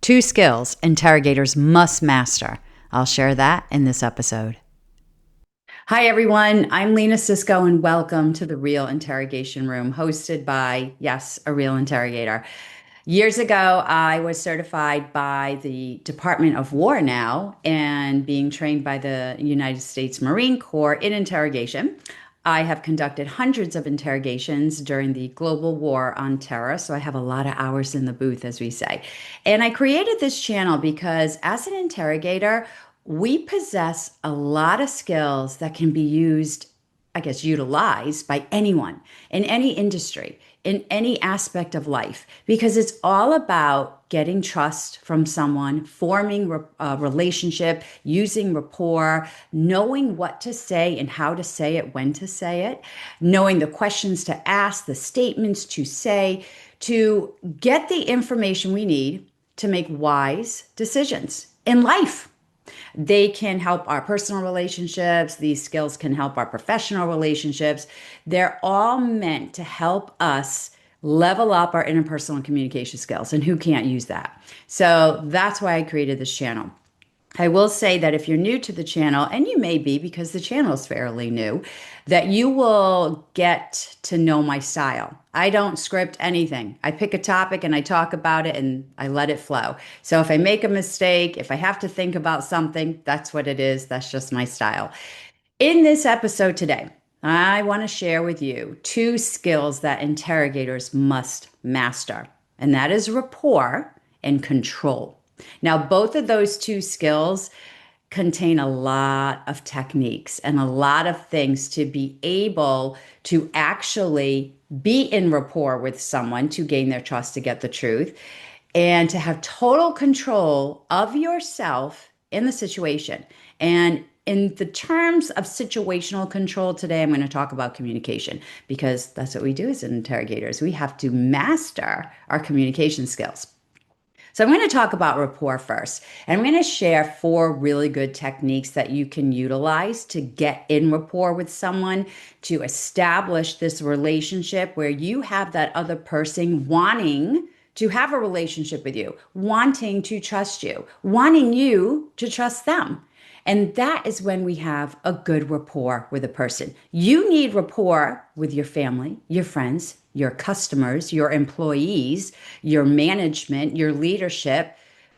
2 skills interrogators must master. I'll share that in this episode. Hi, everyone. I'm Lena Cisco, and welcome to the Real Interrogation Room, hosted by, yes, a real interrogator. Years ago, I was certified by the Department of War now and being trained by the United States Marine Corps in interrogation. I have conducted hundreds of interrogations during the global war on terror, so I have a lot of hours in the booth, as we say. And I created this channel because as an interrogator, we possess a lot of skills that can be used, I guess, utilized by anyone in any industry, in any aspect of life, because it's all about getting trust from someone, forming a relationship, using rapport, knowing what to say and how to say it, when to say it, knowing the questions to ask, the statements to say, to get the information we need to make wise decisions in life. They can help our personal relationships. These skills can help our professional relationships. They're all meant to help us level up our interpersonal communication skills. And who can't use that? So that's why I created this channel. I will say that if you're new to the channel, and you may be because the channel is fairly new, that you will get to know my style. I don't script anything. I pick a topic and I talk about it and I let it flow. So if I make a mistake, if I have to think about something, that's what it is. That's just my style. In this episode today, I want to share with you 2 skills that interrogators must master, and that is rapport and control. Now, both of those 2 skills contain a lot of techniques and a lot of things to be able to actually be in rapport with someone to gain their trust, to get the truth, and to have total control of yourself in the situation. And in the terms of situational control today, I'm going to talk about communication because that's what we do as interrogators. We have to master our communication skills. So I'm going to talk about rapport first, and I'm going to share 4 really good techniques that you can utilize to get in rapport with someone, to establish this relationship where you have that other person wanting to have a relationship with you, wanting to trust you, wanting you to trust them. And that is when we have a good rapport with a person. You need rapport with your family, your friends, your customers, your employees, your management, your leadership,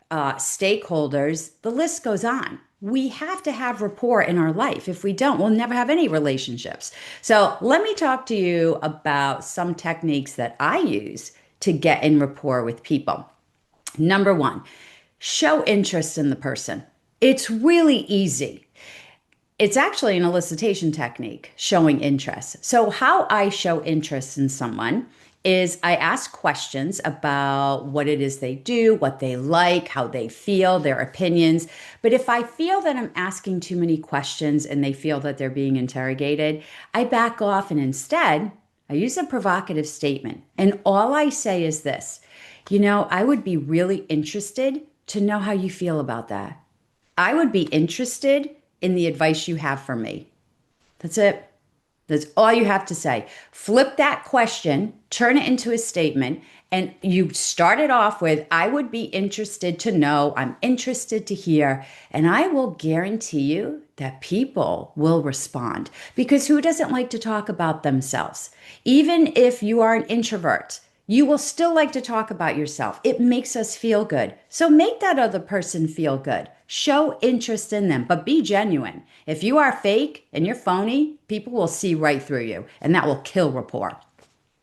stakeholders. The list goes on. We have to have rapport in our life. If we don't, we'll never have any relationships. So let me talk to you about some techniques that I use to get in rapport with people. Number 1, show interest in the person. It's really easy. It's actually an elicitation technique, showing interest. So how I show interest in someone is I ask questions about what it is they do, what they like, how they feel, their opinions. But if I feel that I'm asking too many questions and they feel that they're being interrogated, I back off and instead I use a provocative statement. And all I say is this, I would be really interested to know how you feel about that. I would be interested in the advice you have for me. That's it. That's all you have to say. Flip that question, turn it into a statement, and you start it off with, I would be interested to know, I'm interested to hear, and I will guarantee you that people will respond because who doesn't like to talk about themselves? Even if you are an introvert, you will still like to talk about yourself. It makes us feel good. So make that other person feel good. Show interest in them, but be genuine. If you are fake and you're phony, people will see right through you, and that will kill rapport. All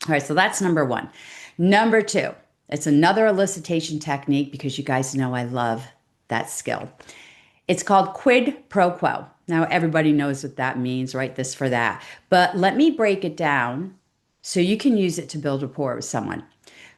right, so that's number 1. Number 2, it's another elicitation technique because you guys know I love that skill. It's called quid pro quo. Now, everybody knows what that means, right? This for that. But let me break it down so you can use it to build rapport with someone.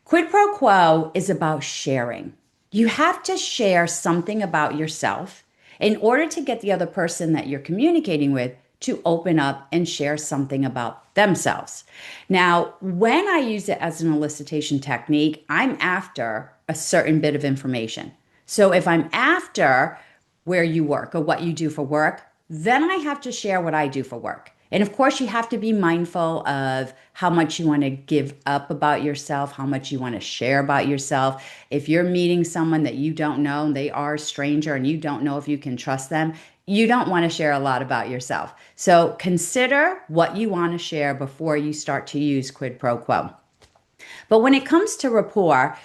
Quid pro quo is about sharing. You have to share something about yourself in order to get the other person that you're communicating with to open up and share something about themselves. Now, when I use it as an elicitation technique, I'm after a certain bit of information. So if I'm after where you work or what you do for work, then I have to share what I do for work. And of course, you have to be mindful of how much you want to give up about yourself, how much you want to share about yourself. If you're meeting someone that you don't know, and they are a stranger, and you don't know if you can trust them, you don't want to share a lot about yourself. So consider what you want to share before you start to use quid pro quo. But when it comes to rapport,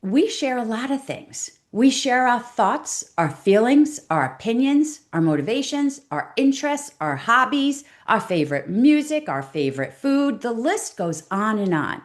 we share a lot of things. We share our thoughts, our feelings, our opinions, our motivations, our interests, our hobbies, our favorite music, our favorite food. The list goes on and on.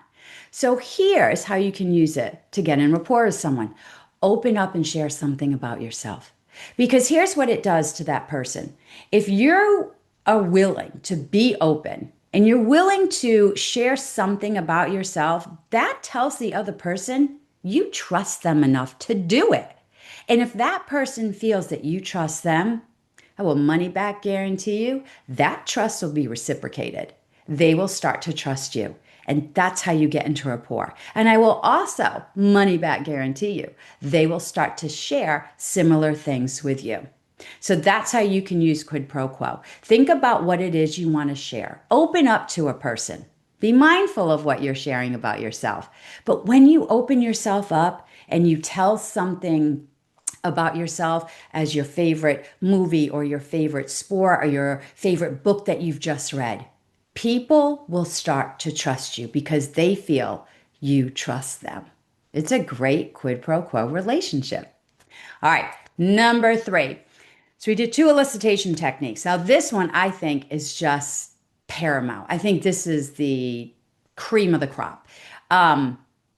So here's how you can use it to get in rapport with someone. Open up and share something about yourself. Because here's what it does to that person. If you are willing to be open and you're willing to share something about yourself, that tells the other person you trust them enough to do it. And if that person feels that you trust them, I will money back guarantee you that trust will be reciprocated. They will start to trust you. And that's how you get into rapport. And I will also money back guarantee you they will start to share similar things with you. So that's how you can use quid pro quo. Think about what it is you want to share. Open up to a person. Be mindful of what you're sharing about yourself. But when you open yourself up and you tell something about yourself as your favorite movie or your favorite sport or your favorite book that you've just read, people will start to trust you because they feel you trust them. It's a great quid pro quo relationship. All right, number 3. So we did 2 elicitation techniques. Now, this one I think is just paramount. I think this is the cream of the crop.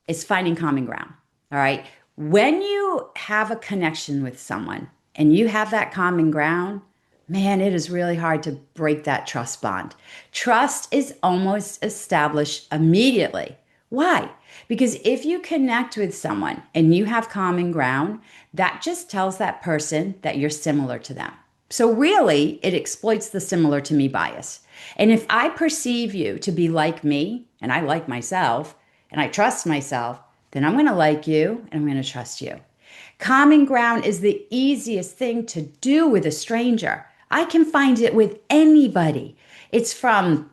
It's finding common ground. All right. When you have a connection with someone and you have that common ground, man, it is really hard to break that trust bond. Trust is almost established immediately. Why? Because if you connect with someone and you have common ground, that just tells that person that you're similar to them. So really, it exploits the similar to me bias. And if I perceive you to be like me, and I like myself, and I trust myself, then I'm going to like you and I'm going to trust you. Common ground is the easiest thing to do with a stranger. I can find it with anybody. It's from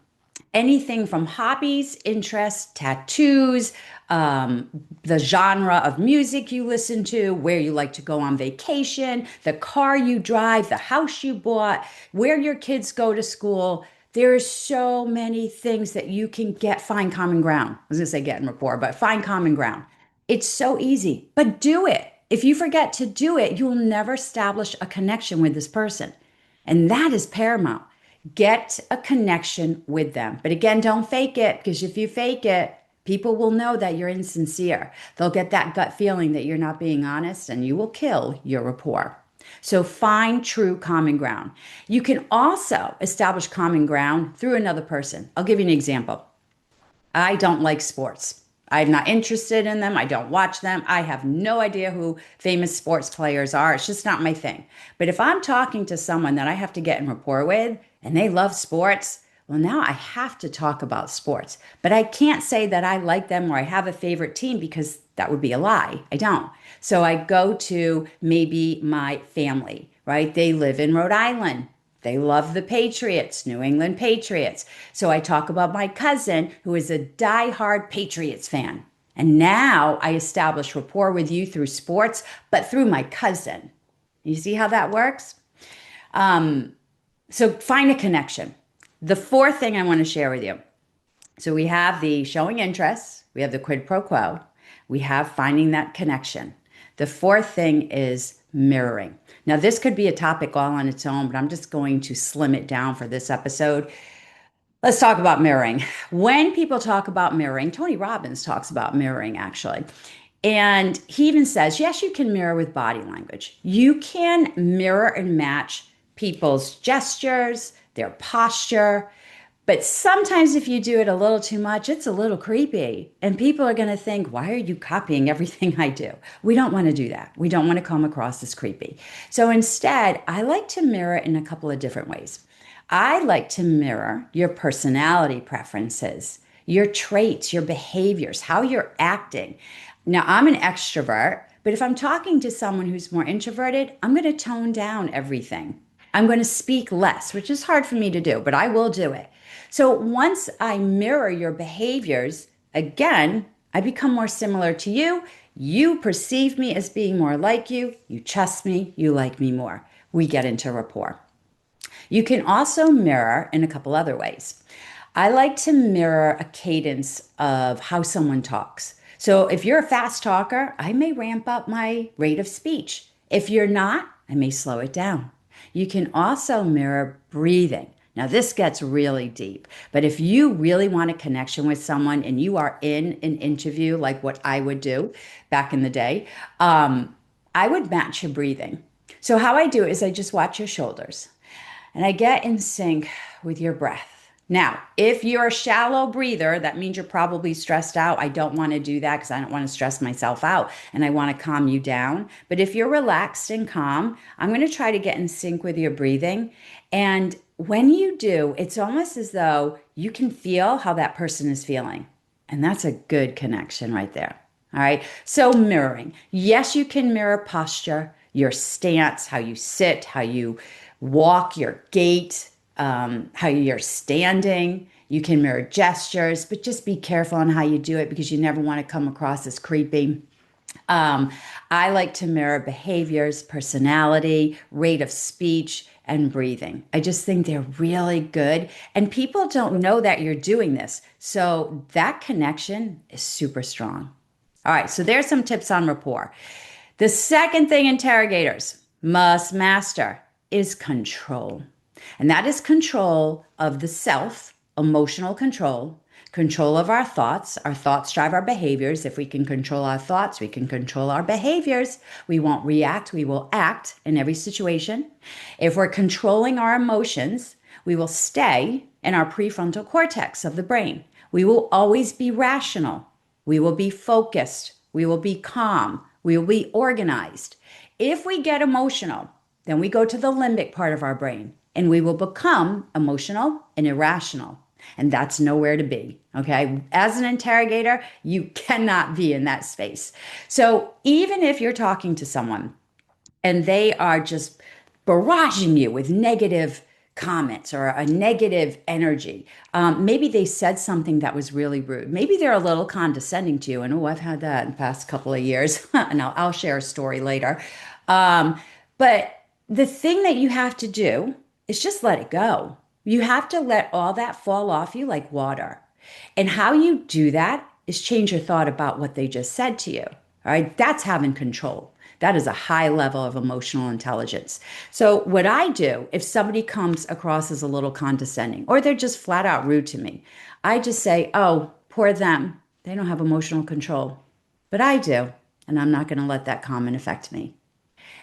anything from hobbies, interests, tattoos, the genre of music you listen to, where you like to go on vacation, the car you drive, the house you bought, where your kids go to school. There's so many things that you can find common ground. I was going to say get in rapport, but find common ground. It's so easy, but do it. If you forget to do it, you will never establish a connection with this person. And that is paramount. Get a connection with them. But again, don't fake it, because if you fake it, people will know that you're insincere. They'll get that gut feeling that you're not being honest, and you will kill your rapport. So find true common ground. You can also establish common ground through another person. I'll give you an example. I don't like sports. I'm not interested in them. I don't watch them. I have no idea who famous sports players are. It's just not my thing. But if I'm talking to someone that I have to get in rapport with and they love sports, well, now I have to talk about sports. But I can't say that I like them or I have a favorite team, because that would be a lie. I don't. So I go to maybe my family, right? They live in Rhode Island. They love the Patriots, New England Patriots. So I talk about my cousin who is a diehard Patriots fan. And now I establish rapport with you through sports, but through my cousin. You see how that works? So find a connection. The 4th thing I want to share with you. So we have the showing interest, we have the quid pro quo, we have finding that connection. The 4th thing is mirroring. Now, this could be a topic all on its own, but I'm just going to slim it down for this episode. Let's talk about mirroring. When people talk about mirroring, Tony Robbins talks about mirroring, actually. And he even says, yes, you can mirror with body language. You can mirror and match people's gestures, their posture. But sometimes if you do it a little too much, it's a little creepy. And people are going to think, why are you copying everything I do? We don't want to do that. We don't want to come across as creepy. So instead, I like to mirror in a couple of different ways. I like to mirror your personality preferences, your traits, your behaviors, how you're acting. Now, I'm an extrovert, but if I'm talking to someone who's more introverted, I'm going to tone down everything. I'm going to speak less, which is hard for me to do, but I will do it. So once I mirror your behaviors, again, I become more similar to you. You perceive me as being more like you. You trust me. You like me more. We get into rapport. You can also mirror in a couple other ways. I like to mirror a cadence of how someone talks. So if you're a fast talker, I may ramp up my rate of speech. If you're not, I may slow it down. You can also mirror breathing. Now, this gets really deep, but if you really want a connection with someone and you are in an interview, like what I would do back in the day, I would match your breathing. So, how I do it is I just watch your shoulders and I get in sync with your breath. Now, if you're a shallow breather, that means you're probably stressed out. I don't want to do that because I don't want to stress myself out and I want to calm you down. But if you're relaxed and calm, I'm going to try to get in sync with your breathing. And when you do, it's almost as though you can feel how that person is feeling. And that's a good connection right there. All right. So, mirroring. Yes, you can mirror posture, your stance, how you sit, how you walk, your gait, how you're standing. You can mirror gestures, but just be careful on how you do it because you never want to come across as creepy. Um, I like to mirror behaviors, personality, rate of speech, and breathing. I just think they're really good. And people don't know that you're doing this. So that connection is super strong. All right, so there's some tips on rapport. The second thing interrogators must master is control. And that is control of the self, emotional control, control of our thoughts. Our thoughts drive our behaviors. If we can control our thoughts, we can control our behaviors. We won't react, we will act in every situation. If we're controlling our emotions, we will stay in our prefrontal cortex of the brain. We will always be rational. We will be focused. We will be calm. We will be organized. If we get emotional, then we go to the limbic part of our brain and we will become emotional and irrational. And that's nowhere to be. Okay. As an interrogator, you cannot be in that space. So even if you're talking to someone and they are just barraging you with negative comments or a negative energy. Maybe they said something that was really rude. Maybe they're a little condescending to you. And oh, I've had that in the past couple of years. And I'll share a story later. But the thing that you have to do is just let it go. You have to let all that fall off you like water. And how you do that is change your thought about what they just said to you. All right. That's having control. That is a high level of emotional intelligence. So, what I do if somebody comes across as a little condescending or they're just flat out rude to me, I just say, oh, poor them. They don't have emotional control. But I do. And I'm not going to let that comment affect me.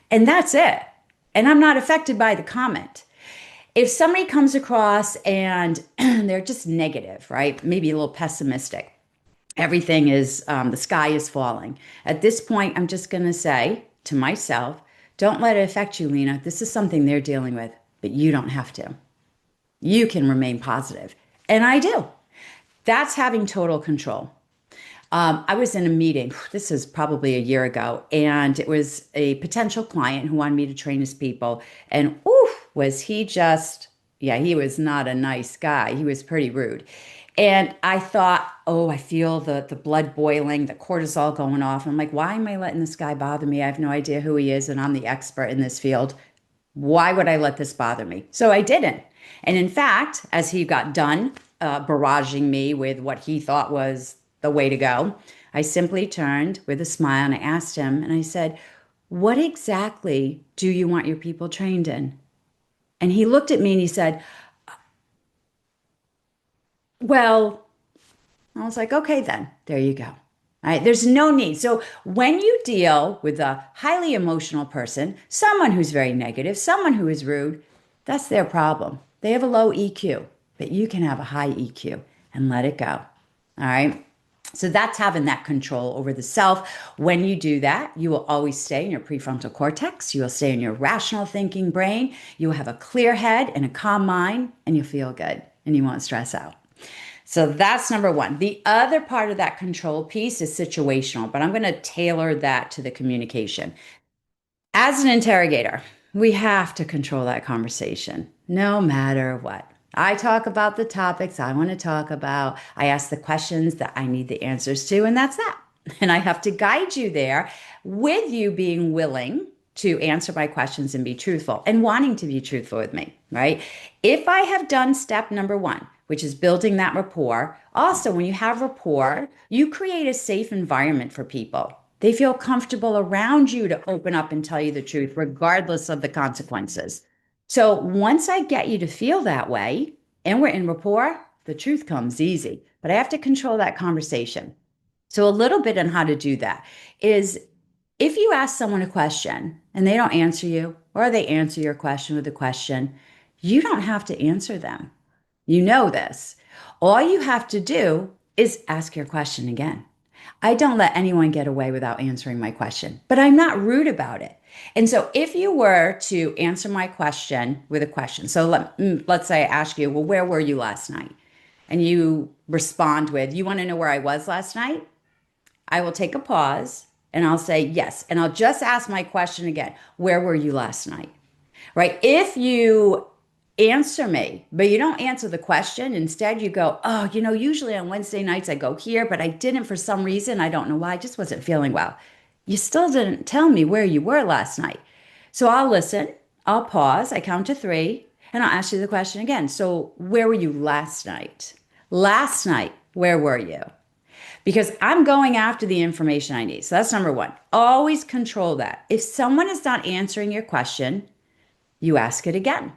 And that's it. And I'm not affected by the comment. If somebody comes across and they're just negative, right? Maybe a little pessimistic, everything is, the sky is falling. At this point, I'm just going to say to myself, don't let it affect you, Lena. This is something they're dealing with, but you don't have to. You can remain positive. And I do. That's having total control. I was in a meeting, this is probably a year ago, and it was a potential client who wanted me to train his people. And was he just, yeah, he was not a nice guy. He was pretty rude. And I thought, oh, I feel the blood boiling, the cortisol going off. I'm like, why am I letting this guy bother me? I have no idea who he is, and I'm the expert in this field. Why would I let this bother me? So I didn't. And in fact, as he got done barraging me with what he thought was the way to go, I simply turned with a smile and I asked him, and I said, what exactly do you want your people trained in? And he looked at me and he said, well, I was like, okay, then there you go. All right, there's no need. So when you deal with a highly emotional person, someone who's very negative, someone who is rude, that's their problem. They have a low EQ, but you can have a high EQ and let it go. All right. So that's having that control over the self. When you do that, you will always stay in your prefrontal cortex. You will stay in your rational thinking brain. You will have a clear head and a calm mind, and you'll feel good and you won't stress out. So that's number one. The other part of that control piece is situational, but I'm going to tailor that to the communication. As an interrogator, We have to control that conversation, no matter what. I talk about the topics I want to talk about. I ask the questions that I need the answers to, and that's that. And I have to guide you there with you being willing to answer my questions and be truthful and wanting to be truthful with me, right? If I have done step number one, which is building that rapport, also, when you have rapport, you create a safe environment for people. They feel comfortable around you to open up and tell you the truth, regardless of the consequences. So once I get you to feel that way and we're in rapport, the truth comes easy. But I have to control that conversation. So, a little bit on how to do that is if you ask someone a question and they don't answer you, or they answer your question with a question, you don't have to answer them. You know this. All you have to do is ask your question again. I don't let anyone get away without answering my question, but I'm not rude about it. And so if you were to answer my question with a question, so let's say I ask you, well, where were you last night? And you respond with, you want to know where I was last night? I will take a pause and I'll say, yes. And I'll just ask my question again. Where were you last night? Right? If you answer me, but you don't answer the question, instead you go, oh, usually on Wednesday nights I go here, but I didn't for some reason. I don't know why. I just wasn't feeling well. You still didn't tell me where you were last night. So I'll listen, I'll pause, I count to three, and I'll ask you the question again. So where were you last night? Last night, where were you? Because I'm going after the information I need. So that's number one. Always control that. If someone is not answering your question, you ask it again.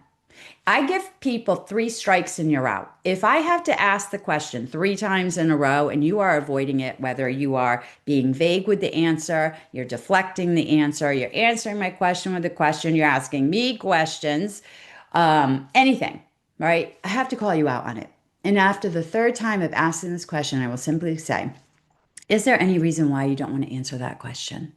I give people three strikes and you're out. If I have to ask the question three times in a row and you are avoiding it, whether you are being vague with the answer, you're deflecting the answer, you're answering my question with a question, you're asking me questions, anything, right? I have to call you out on it. And after the third time of asking this question, I will simply say, is there any reason why you don't want to answer that question?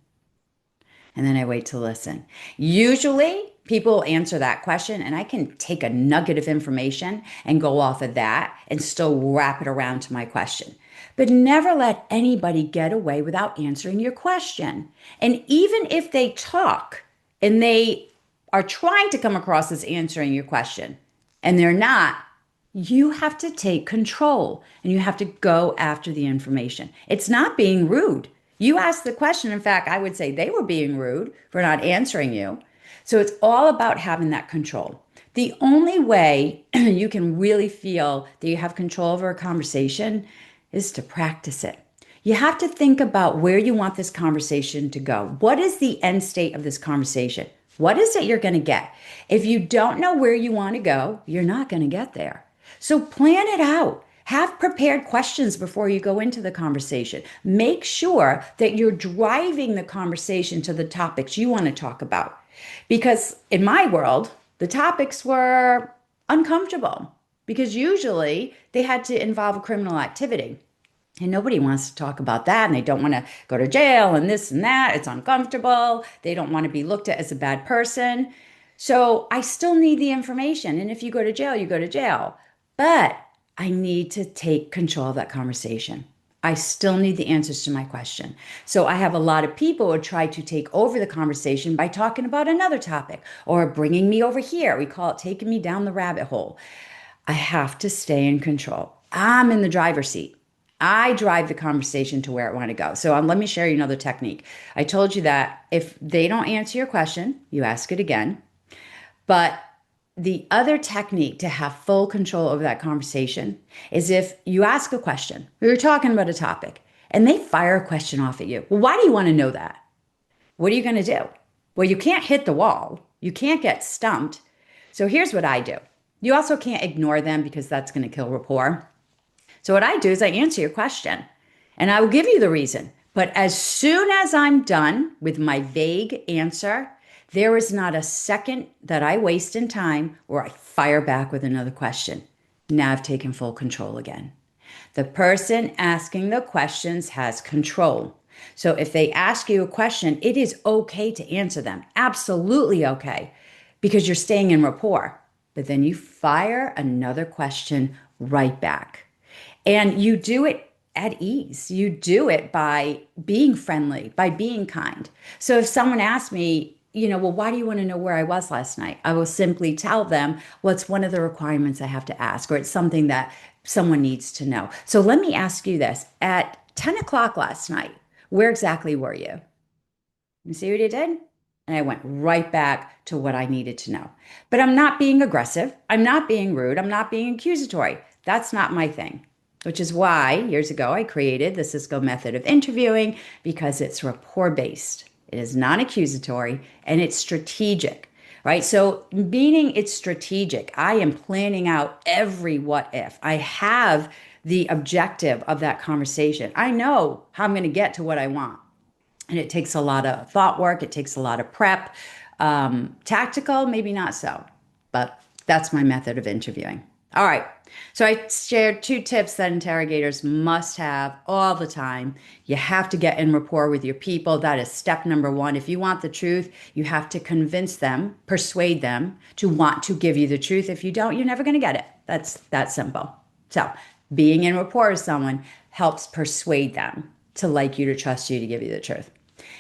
And then I wait to listen. Usually, people answer that question, and I can take a nugget of information and go off of that and still wrap it around to my question. But never let anybody get away without answering your question. And even if they talk and they are trying to come across as answering your question and they're not, you have to take control and you have to go after the information. It's not being rude. You asked the question. In fact, I would say they were being rude for not answering you. So it's all about having that control. The only way you can really feel that you have control over a conversation is to practice it. You have to think about where you want this conversation to go. What is the end state of this conversation? What is it you're going to get? If you don't know where you want to go, you're not going to get there. So plan it out. Have prepared questions before you go into the conversation. Make sure that you're driving the conversation to the topics you want to talk about. Because in my world, the topics were uncomfortable because usually they had to involve a criminal activity. And nobody wants to talk about that. And they don't want to go to jail and this and that. It's uncomfortable. They don't want to be looked at as a bad person. So I still need the information. And if you go to jail, you go to jail. But I need to take control of that conversation. I still need the answers to my question. So I have a lot of people who try to take over the conversation by talking about another topic or bringing me over here. We call it taking me down the rabbit hole. I have to stay in control. I'm in the driver's seat. I drive the conversation to where I want to go. So let me share you another technique. I told you that if they don't answer your question, you ask it again. But the other technique to have full control over that conversation is if you ask a question, we were talking about a topic, and they fire a question off at you. Well, why do you want to know that? What are you going to do? Well, you can't hit the wall. You can't get stumped. So here's what I do. You also can't ignore them because that's going to kill rapport. So what I do is I answer your question and I will give you the reason. But as soon as I'm done with my vague answer, there is not a second that I waste in time or I fire back with another question. Now I've taken full control again. The person asking the questions has control. So if they ask you a question, it is okay to answer them. Absolutely okay, because you're staying in rapport. But then you fire another question right back. And you do it at ease. You do it by being friendly, by being kind. So if someone asks me, well, why do you want to know where I was last night? I will simply tell them, well, it's one of the requirements I have to ask, or it's something that someone needs to know. So let me ask you this. At 10 o'clock last night, where exactly were you? You see what he did? And I went right back to what I needed to know. But I'm not being aggressive. I'm not being rude. I'm not being accusatory. That's not my thing, which is why years ago I created the Cisco method of interviewing because it's rapport based. It is non accusatory and it's strategic, right? So, meaning it's strategic, I am planning out every what if. I have the objective of that conversation. I know how I'm going to get to what I want. And it takes a lot of thought work, it takes a lot of prep. Tactical, maybe not so, but that's my method of interviewing. All right. So I shared 2 tips that interrogators must have all the time. You have to get in rapport with your people. That is step number 1. If you want the truth, you have to convince them, persuade them to want to give you the truth. If you don't, you're never going to get it. That's that simple. So being in rapport with someone helps persuade them to like you, to trust you, to give you the truth.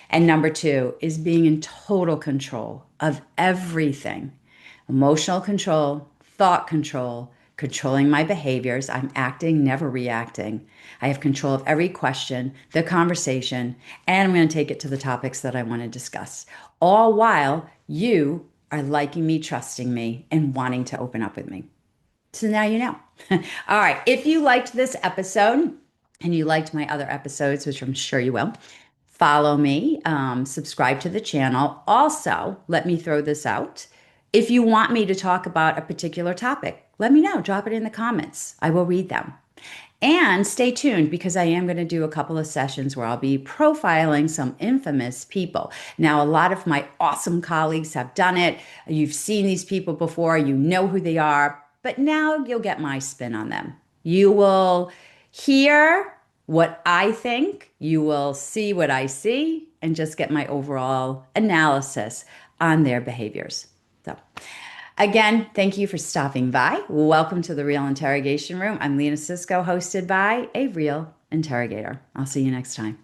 And number 2 is being in total control of everything: emotional control, thought control, controlling my behaviors. I'm acting, never reacting. I have control of every question, the conversation, and I'm going to take it to the topics that I want to discuss. All while you are liking me, trusting me, and wanting to open up with me. So now you know. All right. If you liked this episode and you liked my other episodes, which I'm sure you will, follow me, subscribe to the channel. Also, let me throw this out. If you want me to talk about a particular topic, let me know. Drop it in the comments. I will read them. And stay tuned because I am going to do a couple of sessions where I'll be profiling some infamous people. Now, a lot of my awesome colleagues have done it. You've seen these people before, you know who they are, but now you'll get my spin on them. You will hear what I think, you will see what I see, and just get my overall analysis on their behaviors. So, again, thank you for stopping by. Welcome to the Real Interrogation Room. I'm Lena Cisco, hosted by a real interrogator. I'll see you next time.